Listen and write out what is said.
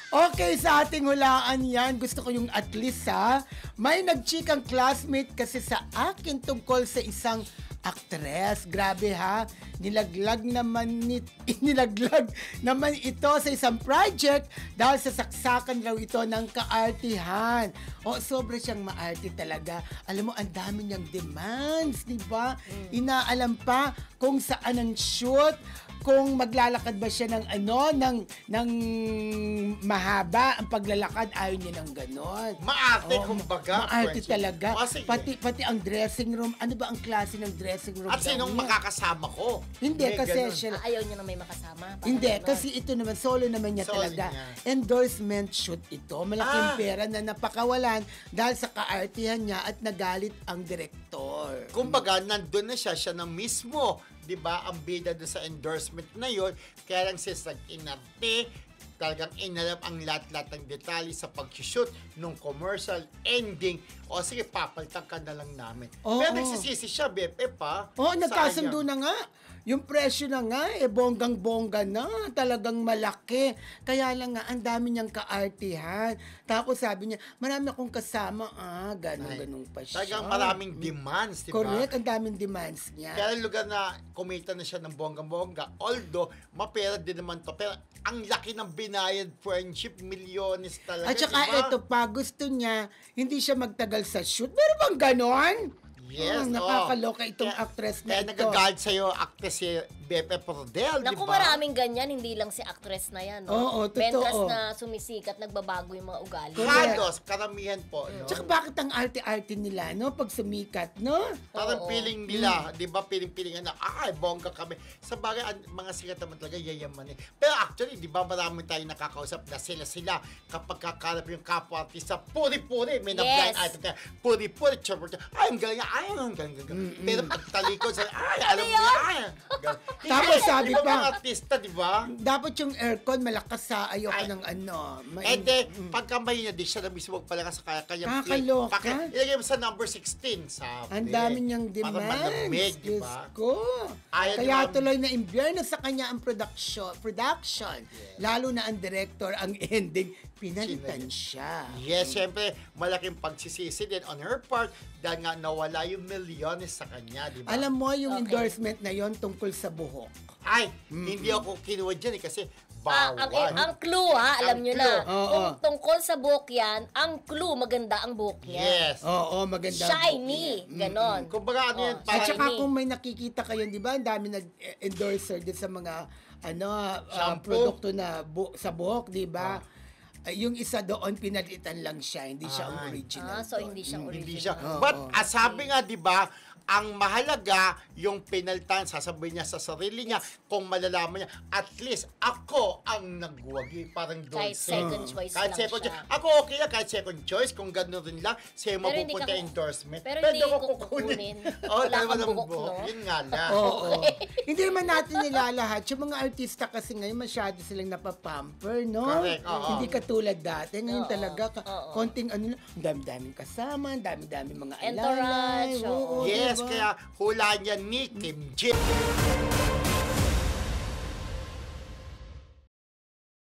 Okay, sa ating hulaan yan, gusto ko yung at least may nagchikang classmate kasi sa akin tungkol sa isang actress. Grabe ha, nilaglag naman ito sa isang project dahil sa saksakan raw ito ng kaartihan. O, sobra siyang maarte talaga. Alam mo, ang dami niyang demands, di ba? Inaalam pa kung saan ang shoot, kung maglalakad ba siya ng ng mahaba ang paglalakad, ayaw niya ng ganon. Maarte, kumbaga. Maarte talaga. Oh, Pati ang dressing room. Ano ba ang klase ng dressing room? At sinong makakasama ko? Hindi, kasi ganun. siya... Ayaw niya na may makasama. Hindi, kasi ito naman, solo naman niya Solo talaga. niya. Endorsement shoot ito. Malaking pera na napakawalan dahil sa kaartihan niya at nagalit ang direktor. Kumbaga, nandun na siya na mismo. 'Di ba? Ang bida doon sa endorsement na 'yon, kaya lang since nag-inarte, talagang inalam ang lahat-lahat ng detalye sa pag-shoot nung commercial ending. O sige, papalitan ka na lang namin. Pero nagsisisi siya, BFF pa. Oo, nagkasundo na nga. Yung presyo na nga, bonggang-bongga na. Talagang malaki. Kaya lang nga, ang dami niyang kaartihan. Tapos sabi niya, marami akong kasama. Ganun pa siya. Talagang maraming demands, di ba? Correct, ang daming demands niya. Kaya lugar na kumita na siya ng bonggang-bongga. Although, mapera din naman to. Pero ang laki ng binayad friendship, milyones talaga. At saka diba? ito pa, gusto niya, hindi siya magtagal sa shoot. Meron bang ganon? Yes, nakakaloka itong actress na ito. Kaya nagagalit sa'yo, actress si BFF Rodel, di Naku, ba? maraming ganyan, hindi lang si actress na yan. No? Oo, totoo. Pentras na sumisikat, nagbabago yung mga ugali. Halos, karamihan po. No? Tsaka bakit ang arte-arte nila, no? Pag sumikat, no? Parang feeling nila, di ba, feeling na, bongga kami. Sa bagay, mga sikat naman talaga, yayaman eh. Pero actually, di ba, marami tayong nakakausap na sila kapag kakalap yung kapwa-artista, puri-puri, may na-blind item ka, puri-puri, ang galing, ang galing. Pero pagtalikod, alam mo yan, Tapos sabi pa, mga pa, artista, di ba? dapat yung aircon malakas sa ayoko ng And then, pagka mahina din siya na mismo magpalakas sa kanya. Kakaloka. Ilagay mo sa number 16, sabi. ang dami niyang Para malamig, demands. di Diyos ba? ko. Ayaw Kaya naman- tuloy na imbierno sa kanya ang production. Lalo na ang director, ang ending, pinalitan siya. Yes, syempre, malaking pagsisisi din on her part dahil nga nawala yung milyones sa kanya, di ba? Alam mo, yung endorsement na yon tungkol sa buhok. Ay, hindi ako kinuha dyan kasi bawal. Ang clue alam Ang nyo clue. na. Oo. Kung tungkol sa buhok yan, ang clue, maganda ang buhok niya. Yes. Oo, maganda. Shiny, ganon. Kumbaga ano yan, At parang saka kung may nakikita kayo, di ba, ang dami nag-endorser din sa mga Shampoo. produkto na sa buhok, di ba? Yung isa doon, pinalitan lang siya, hindi siya ang original. So hindi siya original. hindi siya. But sabi nga, di ba, ang mahalaga yung penaltan, sasabihin niya sa sarili niya, kung malalaman niya, at least ako ang nagwagi, parang doon. Kahit second choice Kahit lang second siya. choice. Ako okay lang, kahit second choice, kung gano'n rin lang, sa'yo Pero hindi mapupunta ka- endorsement. pero Pwede hindi ko ko kukunin. Oo, Wala dalawa kang ng buhok, buhok. no? Yun nga lang. Oo. Hindi naman natin nilalahat. Yung mga artista kasi ngayon, masyado silang napapamper, no? Correct, oo. Hindi katulad dati. Ngayon Oo, talaga, oo. konting ang dami-daming kasama, dami-daming mga Entourage, alalay. oo. Yes, diba? kaya hula niya ni Kim Jin.